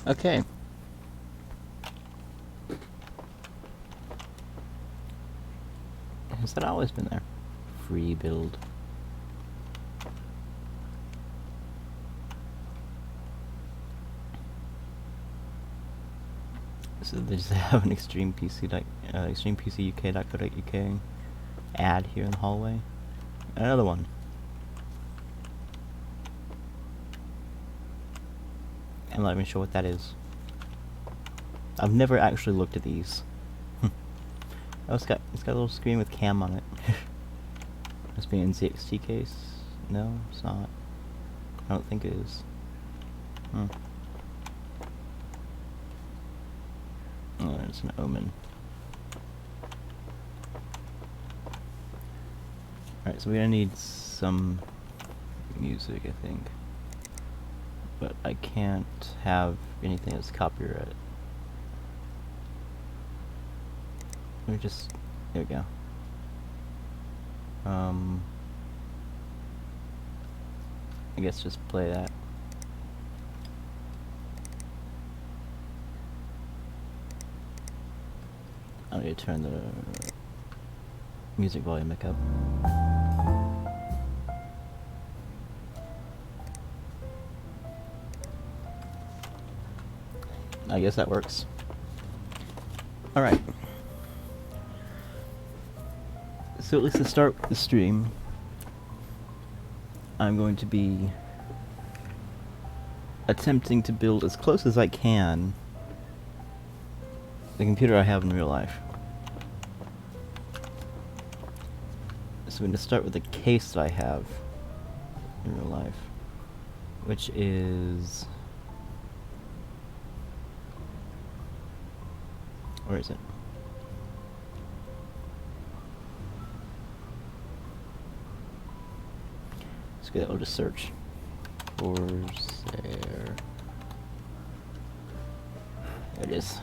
Okay. Has that always been there? Free build. So they just have an extremepc.co.uk ad here in the hallway. Another one. I'm not even sure what that is. I've never actually looked at these. Oh, it's got a little screen with cam on it. Must be an NZXT case. No, it's not. I don't think it is. Oh, it's an Omen. Alright, so we're gonna need some music, I think. But I can't have anything that's copyrighted. Let me just... There we go. I guess just play that. I need to turn the music volume back up. I guess that works. Alright. So at least to start the stream, I'm going to be attempting to build as close as I can the computer I have in real life. So I'm going to start with the case that I have in real life, which is... Where is it? Let's get that. I'll just search. Corsair. There it is.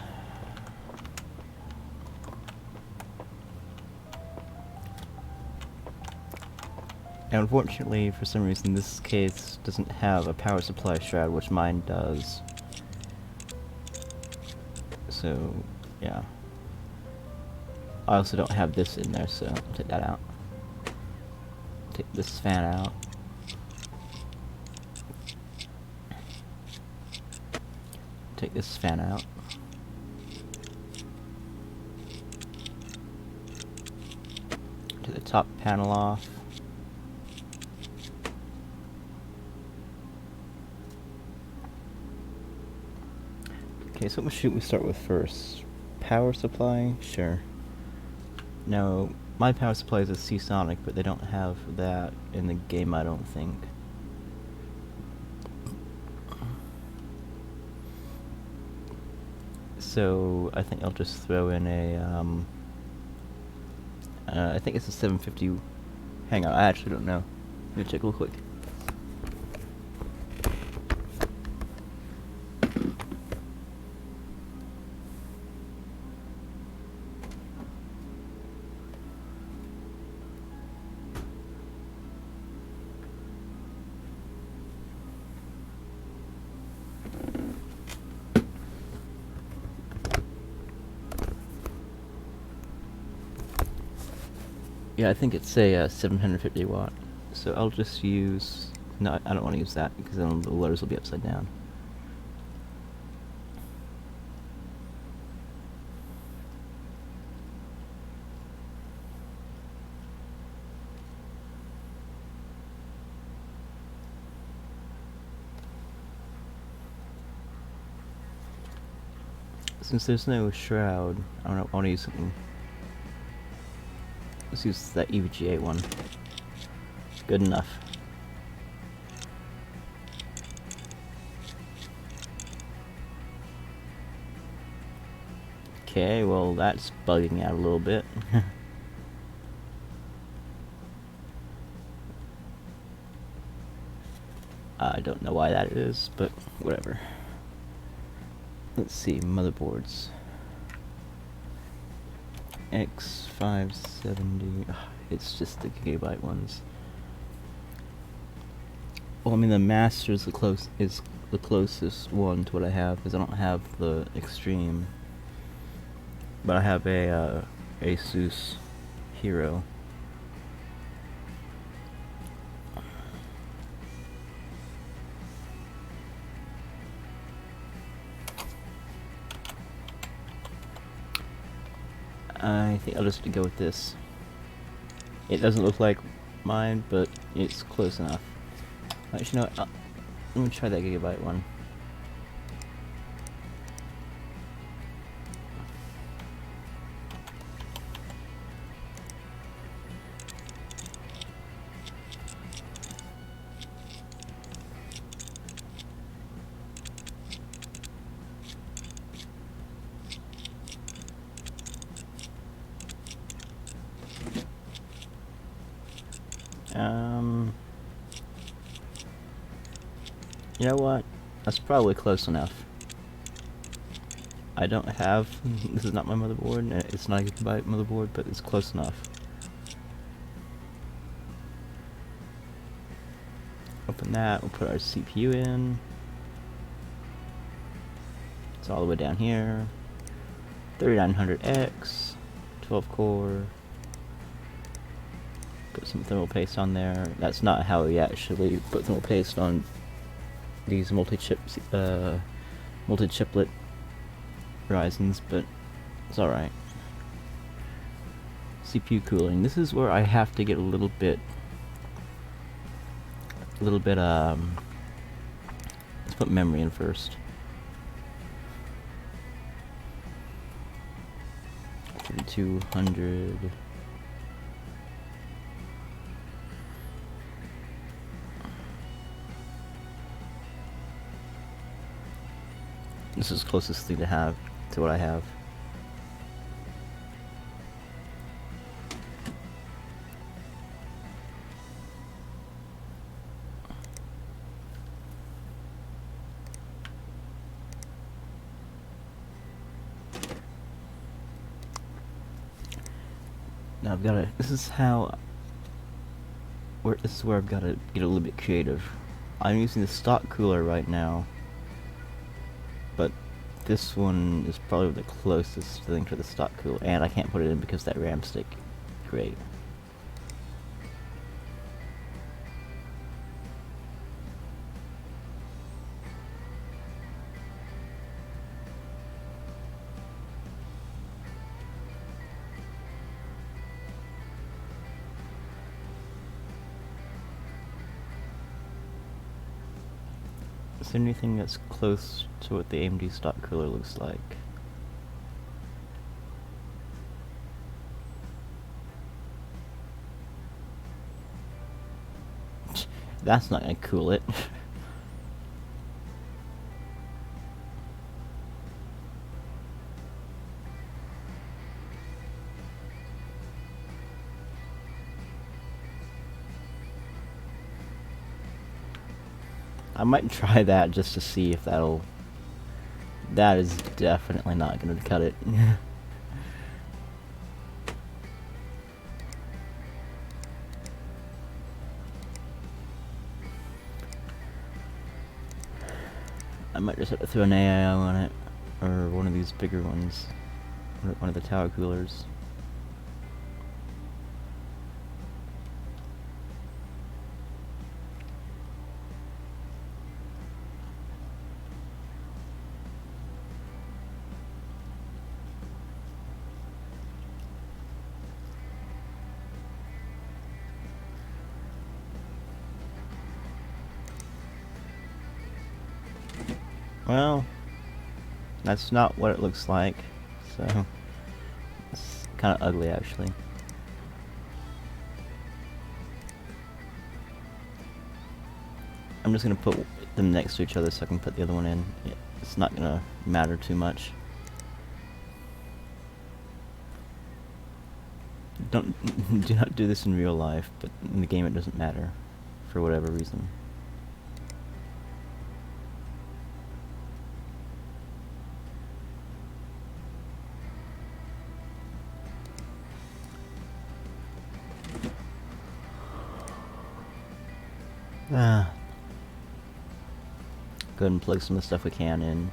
Now, unfortunately, for some reason, this case doesn't have a power supply shroud, which mine does. So, yeah. I also don't have this in there, so I'll take that out. Take this fan out. Take this fan out. Take the top panel off. Okay, so what should we start with first? Power supply? Sure. Now, my power supply is a Seasonic, but they don't have that in the game, I don't think. So, I think I'll just throw in a, I think it's a 750... Hang on, I actually don't know. Let me check real quick. Yeah, I think it's a 750 watt. So I'll just use... No, I don't want to use that, because then the letters will be upside down. Since there's no shroud, I want to use something. Let's use that EVGA one. Good enough. Okay, well that's bugging out a little bit. I don't know why that is, but whatever. Let's see, motherboards. X570. It's just the gigabyte ones. Well, I mean the master is the closest one to what I have, because I don't have the Extreme, but I have a Asus Hero. I think I'll just go with this. It doesn't look like mine, but it's close enough. Actually, no, let me try that Gigabyte one. You know what? That's probably close enough. I don't have, this is not my motherboard, it's not a Gigabyte motherboard, but it's close enough. Open that, we'll put our CPU in. It's all the way down here. 3900X, 12 core. Put some thermal paste on there. That's not how we actually put thermal paste on these multi-chiplet Ryzens, but it's alright. CPU cooling. This is where I have to get a little bit let's put memory in first. 3200. This is the closest thing to what I have. Now I've got to. This is where I've got to get a little bit creative. I'm using the stock cooler right now, but this one is probably the closest thing to the stock cooler, and I can't put it in because that RAM stick. Great. Is there anything that's close to what the AMD stock cooler looks like? That's not gonna cool it. I might try that just to see if that'll... That is definitely not gonna cut it. I might just have to throw an AIO on it, or one of these bigger ones, or one of the tower coolers. Well, that's not what it looks like, so it's kind of ugly actually. I'm just gonna put them next to each other so I can put the other one in. It's not gonna matter too much. Do not do this in real life, but in the game it doesn't matter, for whatever reason. Go ahead and plug some of the stuff we can in.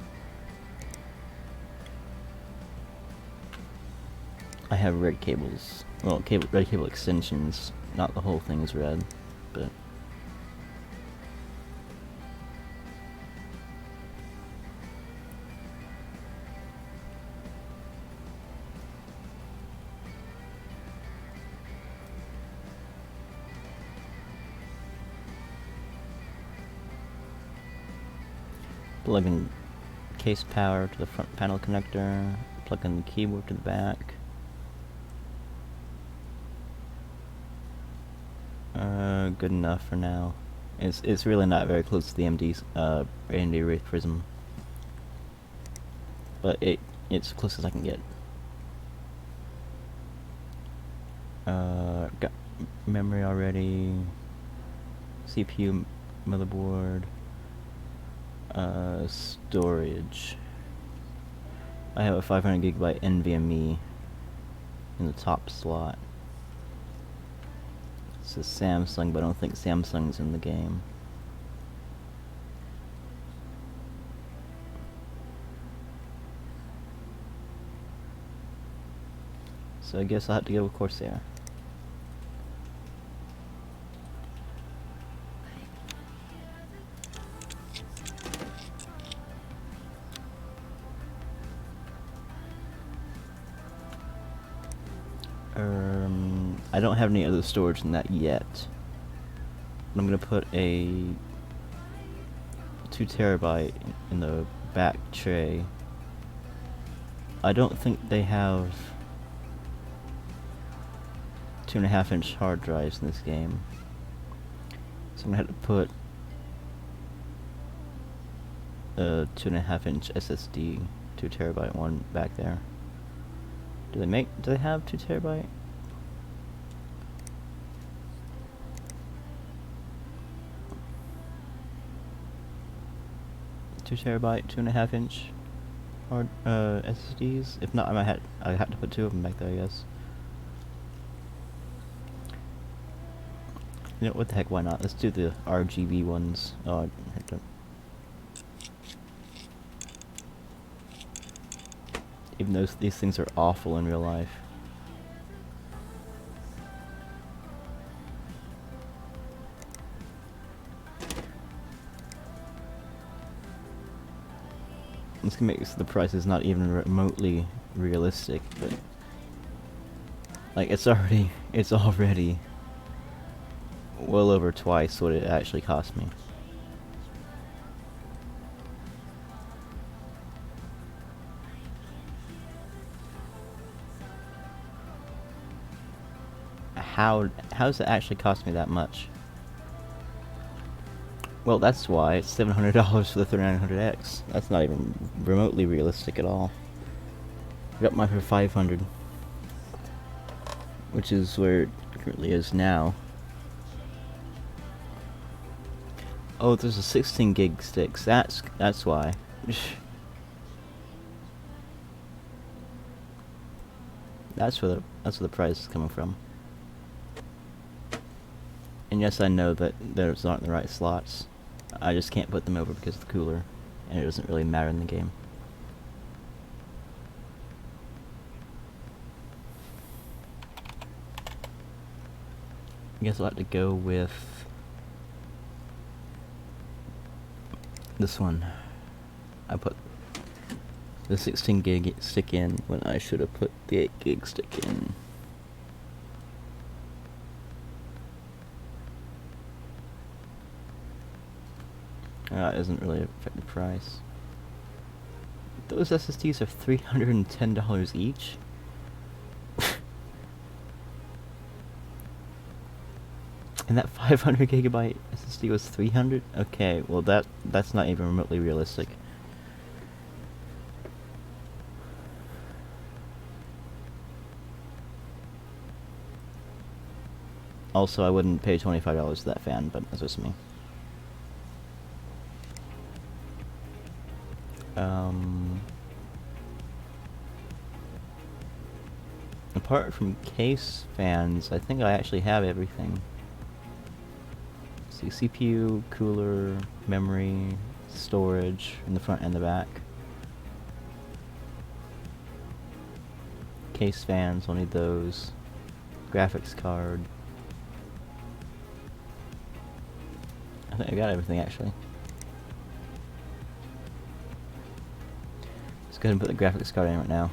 I have red cables. Well, red cable extensions. Not the whole thing is red, but... Plug in case power to the front panel connector. Plug in the keyboard to the back. Good enough for now. It's really not very close to the AMD Wraith Prism, but it's as close as I can get. Got memory already. CPU, motherboard. Storage. I have a 500GB NVMe in the top slot. It's a Samsung, but I don't think Samsung's in the game. So I guess I'll have to go with Corsair. I don't have any other storage than that yet. I'm gonna put a 2TB in the back tray. I don't think they have 2.5-inch hard drives in this game, so I'm gonna have to put a 2.5-inch SSD, 2TB one back there. Do they have 2TB? Two terabyte, 2.5-inch hard SSDs. If not, I have to put 2 of them back there, I guess. You know what the heck? Why not? Let's do the RGB ones. Oh, I had to. Even though these things are awful in real life. This can make the prices not even remotely realistic, but like it's already well over twice what it actually cost me. How does it actually cost me that much? Well, that's why it's $700 for the 3900X. That's not even remotely realistic at all. I got mine for $500, which is where it currently is now. Oh, there's a 16 gig sticks. That's why. That's where the price is coming from. And yes, I know that those aren't the right slots. I just can't put them over because of the cooler, and it doesn't really matter in the game. I guess I'll have to go with this one. I put the 16 gig stick in when I should have put the 8 gig stick in. That doesn't really affect the price. Those SSDs are $310 each. And that 500 gigabyte SSD was $300? Okay, well that's not even remotely realistic. Also, I wouldn't pay $25 for that fan, but that's just me. Apart from case fans, I think I actually have everything. See, CPU, cooler, memory, storage in the front and the back. Case fans, we'll need those. Graphics card. I think I got everything actually. Let's go ahead and put the graphics card in right now.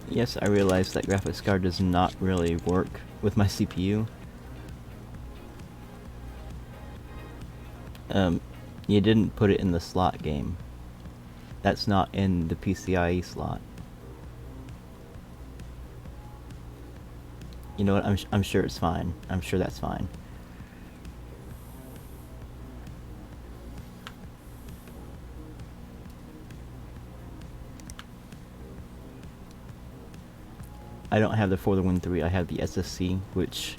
Yes, I realize that graphics card does not really work with my CPU. You didn't put it in the slot game. That's not in the PCIe slot. You know what? I'm sure it's fine. I'm sure that's fine. I don't have the For the Win 3, I have the SSC, which,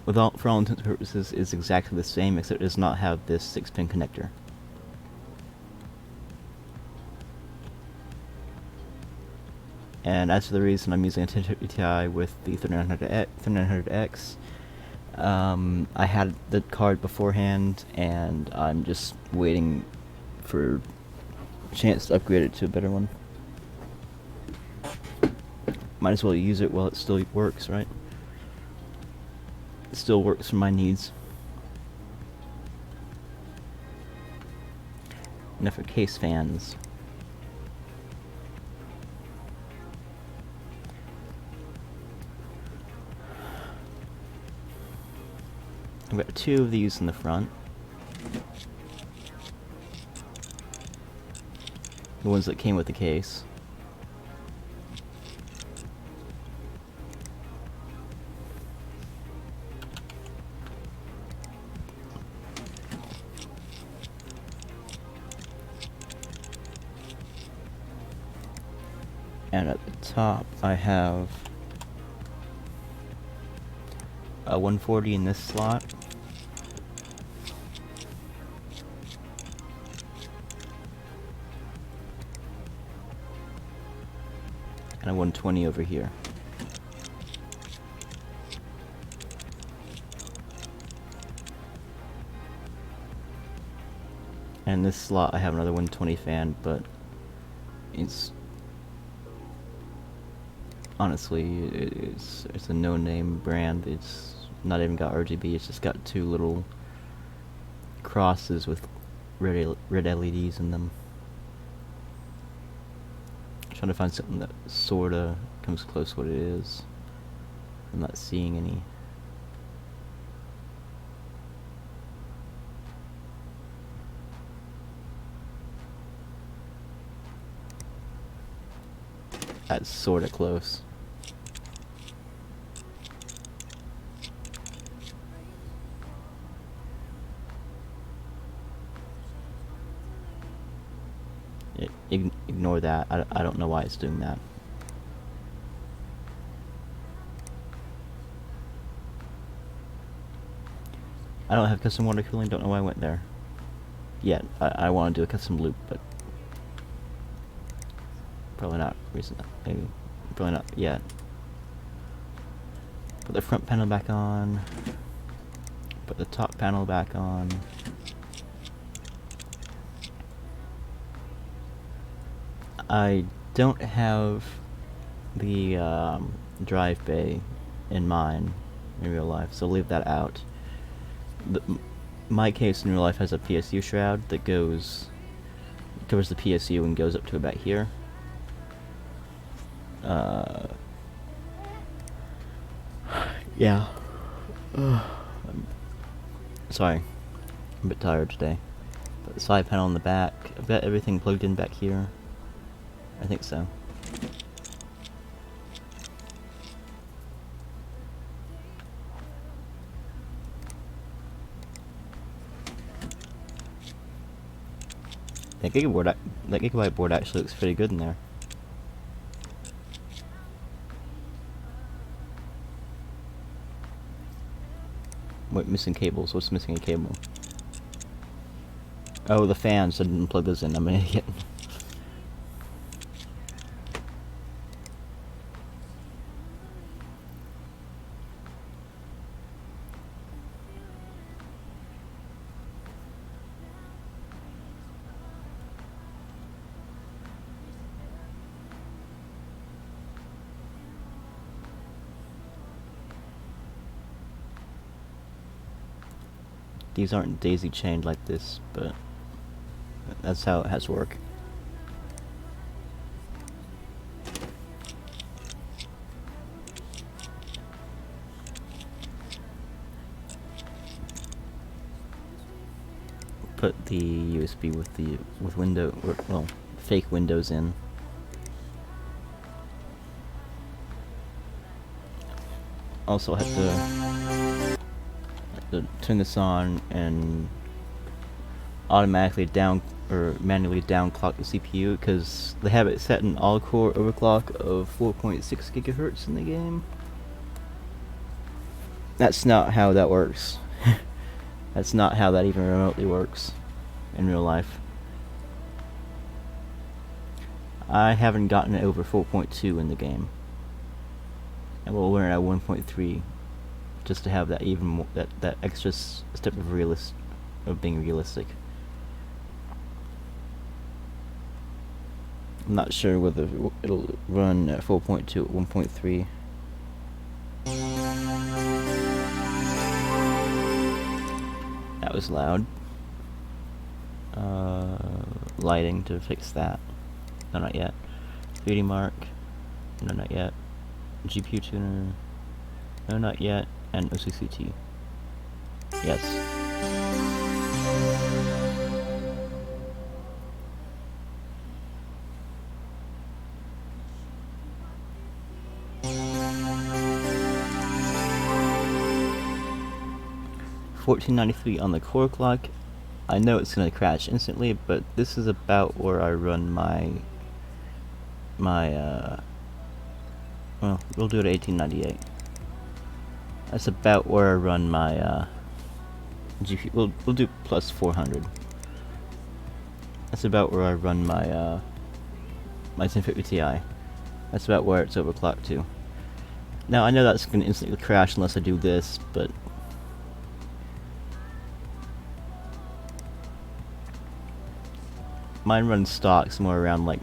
for all intents and purposes, is exactly the same, except it does not have this 6-pin connector. And as for the reason I'm using a 1050 Ti with the 3900X, I had the card beforehand, and I'm just waiting for a chance to upgrade it to a better one. Might as well use it while it still works, right? It still works for my needs. Enough for case fans. I've got 2 of these in the front. The ones that came with the case. And at the top, I have a 140 in this slot. And a 120 over here. And in this slot, I have another 120 fan, but it's honestly, it's a no-name brand. It's not even got RGB. It's just got 2 little crosses with red LEDs in them. I'm trying to find something that sorta comes close to what it is. I'm not seeing any. That's sorta close. Ignore that. I don't know why it's doing that. I don't have custom water cooling, don't know why I went there. Yet. I want to do a custom loop, but probably not recently. Maybe. Probably not yet. Put the front panel back on. Put the top panel back on. I don't have the drive bay in mine in real life, so leave that out. My case in real life has a PSU shroud that covers the PSU and goes up to about here. Yeah. Sorry, I'm a bit tired today. Put the side panel in the back. I've got everything plugged in back here. I think so. That Gigabyte board actually looks pretty good in there. Wait, missing cables. What's missing a cable? Oh, the fans, I didn't plug those in, I'm an idiot. These aren't daisy chained like this, but that's how it has to work. Put the USB with window, or, well, fake windows in. Also have to turn this on and automatically down or manually downclock the CPU because they have it set in all-core overclock of 4.6 gigahertz in the game. That's not how that works. That's not how that even remotely works in real life. I haven't gotten it over 4.2 in the game, and we'll learn at 1.3 just to have that even more, that extra step of being realistic. I'm not sure whether it'll run at 4.2 at 1.3. That was loud. Lighting to fix that. No, not yet. 3D Mark. No, not yet. GPU tuner. No, not yet. And OCCT. Yes. $14.93 on the core clock. I know it's gonna crash instantly, but this is about where I run my well, we'll do it at 1898. That's about where I run my GPU. We'll do plus 400. That's about where I run my my 1050 Ti. That's about where it's overclocked to. Now I know that's gonna instantly crash unless I do this, but mine runs stock somewhere around like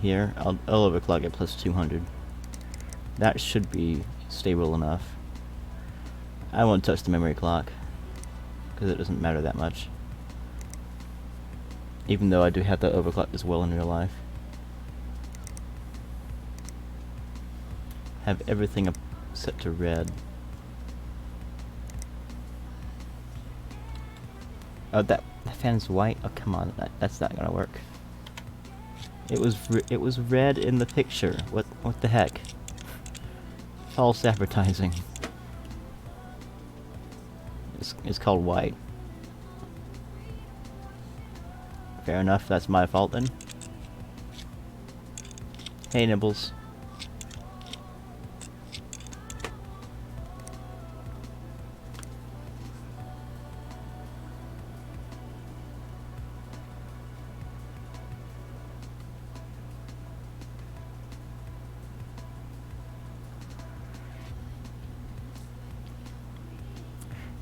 here. I'll overclock it plus 200. That should be stable enough. I won't touch the memory clock because it doesn't matter that much. Even though I do have that overclocked as well in real life. Have everything up set to red. Oh, that fan's white. Oh, come on, that's not gonna work. It was red in the picture. What the heck? False advertising. It's called white. Fair enough. That's my fault then. Hey, Nibbles.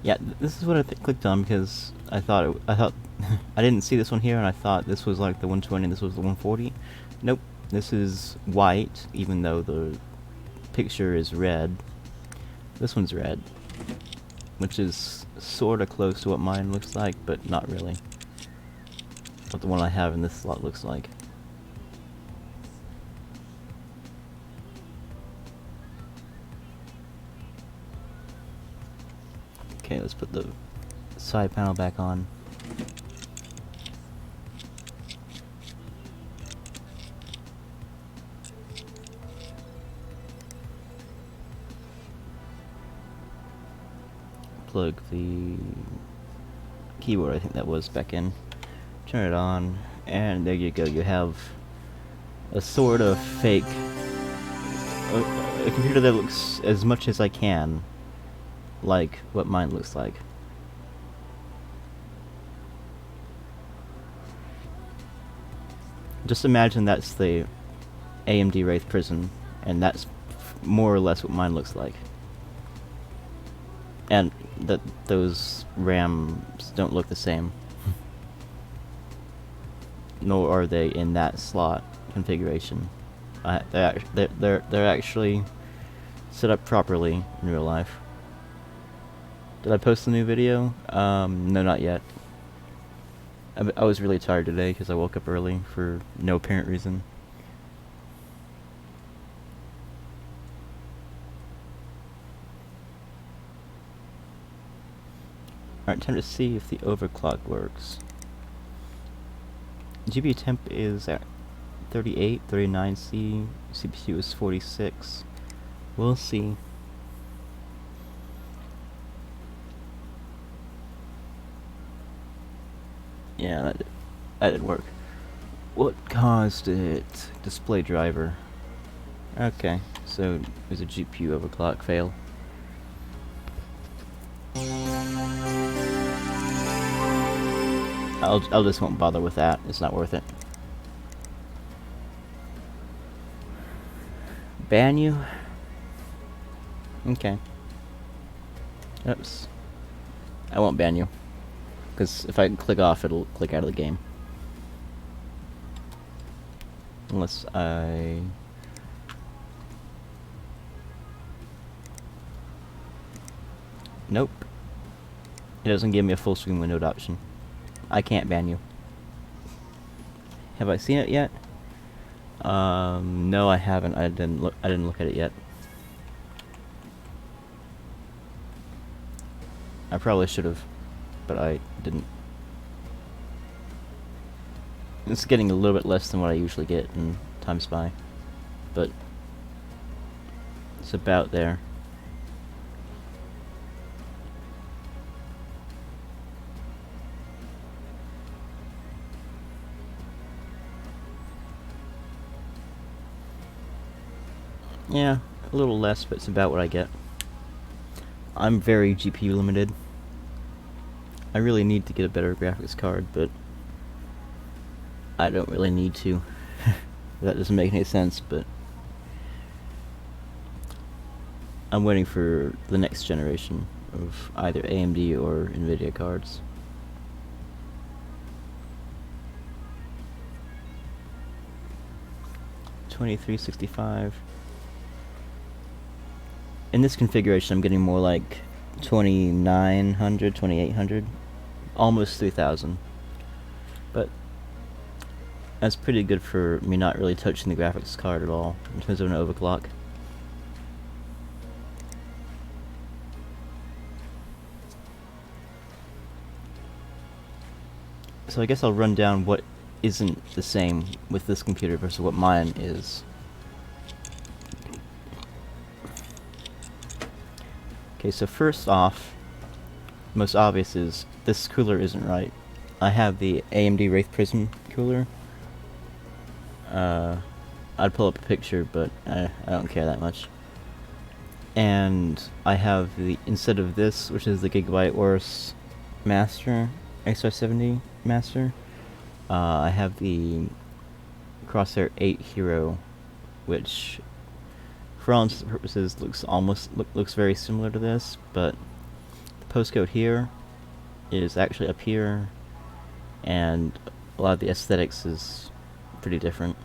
Yeah, this is what I clicked on because I thought I didn't see this one here, and I thought this was like the 120 and this was the 140. Nope, this is white, even though the picture is red. This one's red, which is sort of close to what mine looks like, but not really. What the one I have in this slot looks like. Okay, let's put the side panel back on. Plug the keyboard, I think that was, back in. Turn it on, and there you go. You have a sort of fake, a computer that looks as much as I can like what mine looks like. Just imagine that's the AMD Wraith Prism, and that's more or less what mine looks like. And that those RAMs don't look the same. Nor are they in that slot configuration. They're actually set up properly in real life. Did I post a new video? No, not yet. I was really tired today because I woke up early for no apparent reason. Alright, time to see if the overclock works. GPU temp is at 38, 39C, CPU is 46. We'll see. Yeah, that did work. What caused it? Display driver. Okay, so there's a GPU overclock fail. I'll just won't bother with that. It's not worth it. Ban you? Okay. Oops. I won't ban you. Because if I click off, it'll click out of the game. Unless I... Nope. It doesn't give me a full screen windowed option. I can't ban you. Have I seen it yet? No, I haven't. I didn't look at it yet. I probably should have, but I didn't. It's getting a little bit less than what I usually get in Time Spy, but it's about there. Yeah, a little less, but it's about what I get. I'm very GPU limited. I really need to get a better graphics card, but I don't really need to. That doesn't make any sense, but I'm waiting for the next generation of either AMD or NVIDIA cards. $2365. In this configuration, I'm getting more like 2900, 2800, almost 3000. But that's pretty good for me not really touching the graphics card at all in terms of an overclock. So I guess I'll run down what isn't the same with this computer versus what mine is. Okay, so first off, most obvious is this cooler isn't right. I have the AMD Wraith Prism cooler. I'd pull up a picture, but I don't care that much. And I have the, instead of this, which is the Gigabyte Aorus Master, X570 Master, I have the Crosshair 8 Hero, which for all intents and purposes looks very similar to this, but the postcode here is actually up here, and a lot of the aesthetics is pretty different.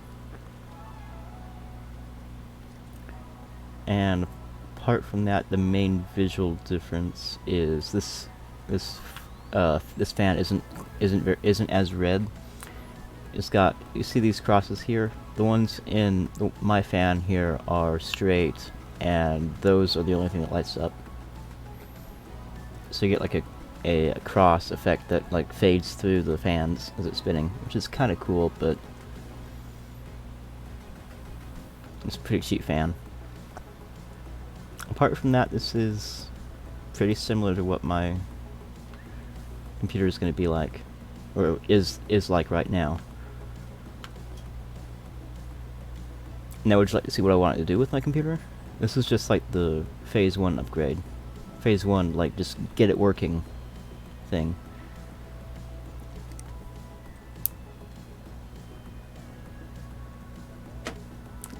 And apart from that, the main visual difference is this fan isn't as red. It's got, you see these crosses here? The ones in my fan here are straight, and those are the only thing that lights up. So you get like a cross effect that like fades through the fans as it's spinning, which is kind of cool, but it's a pretty cheap fan. Apart from that, this is pretty similar to what my computer is going to be like, or is like right now. Now, would you like to see what I want it to do with my computer? This is just like the phase 1 upgrade. Phase 1, like, just get it working thing.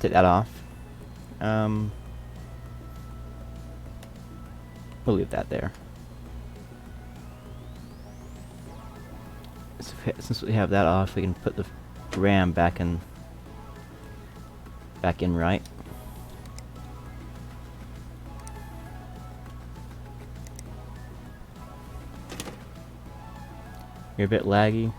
take that off. We'll leave that there. Since we have that off, we can put the RAM back in right. You're a bit laggy.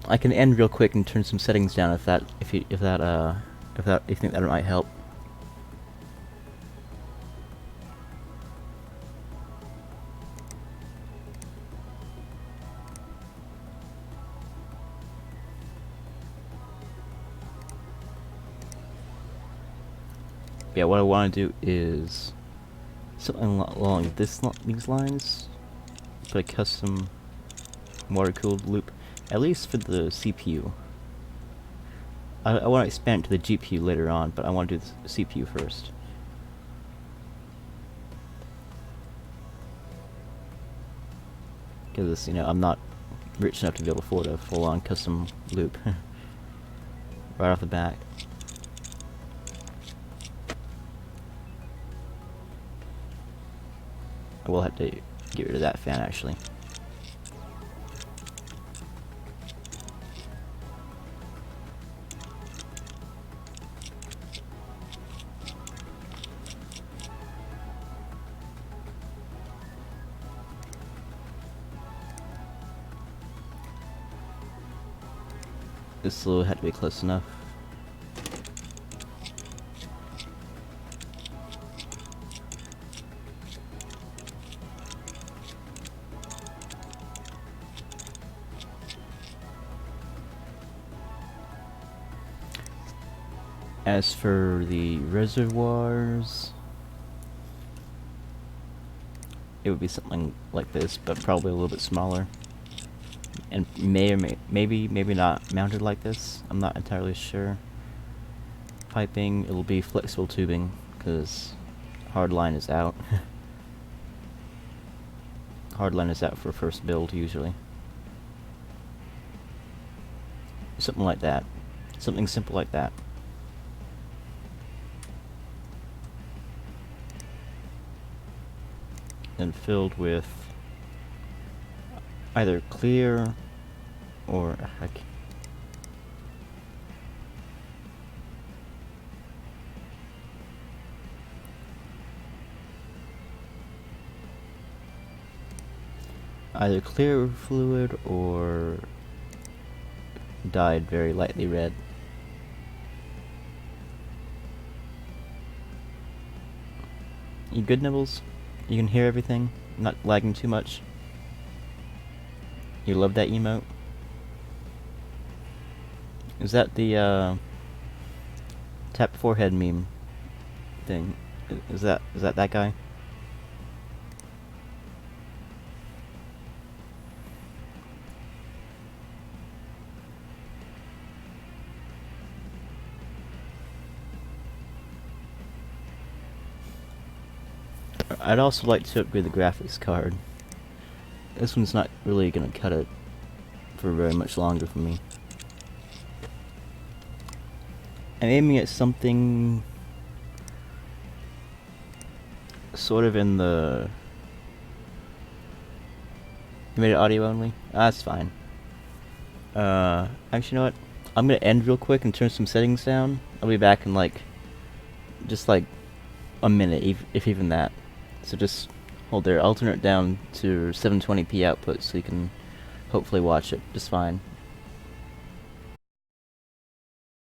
I can end real quick and turn some settings down if you think that might help. Yeah, what I want to do is something along these lines. Put a custom water-cooled loop, at least for the CPU. I want to expand it to the GPU later on, but I want to do the CPU first. Because, you know, I'm not rich enough to be able to afford a full-on custom loop right off the bat. I will have to get rid of that fan, actually. This will have to be close enough. As for the reservoirs, it would be something like this, but probably a little bit smaller. And maybe not mounted like this. I'm not entirely sure. Piping, it'll be flexible tubing, because hardline is out. Hardline is out for first build, usually. Something like that. Something simple like that. And filled with either clear or either clear fluid or dyed very lightly red. You good, Nibbles? You can hear everything? Not lagging too much? You love that emote? Is that the tap forehead meme thing? Is that guy? I'd also like to upgrade the graphics card. This one's not really gonna cut it for very much longer for me. I'm aiming at something sort of in the... You made it audio only? That's fine. Actually, you know what? I'm gonna end real quick and turn some settings down. I'll be back in just like a minute, if even that. So just hold there. I'll turn it down to 720p output so you can hopefully watch it just fine.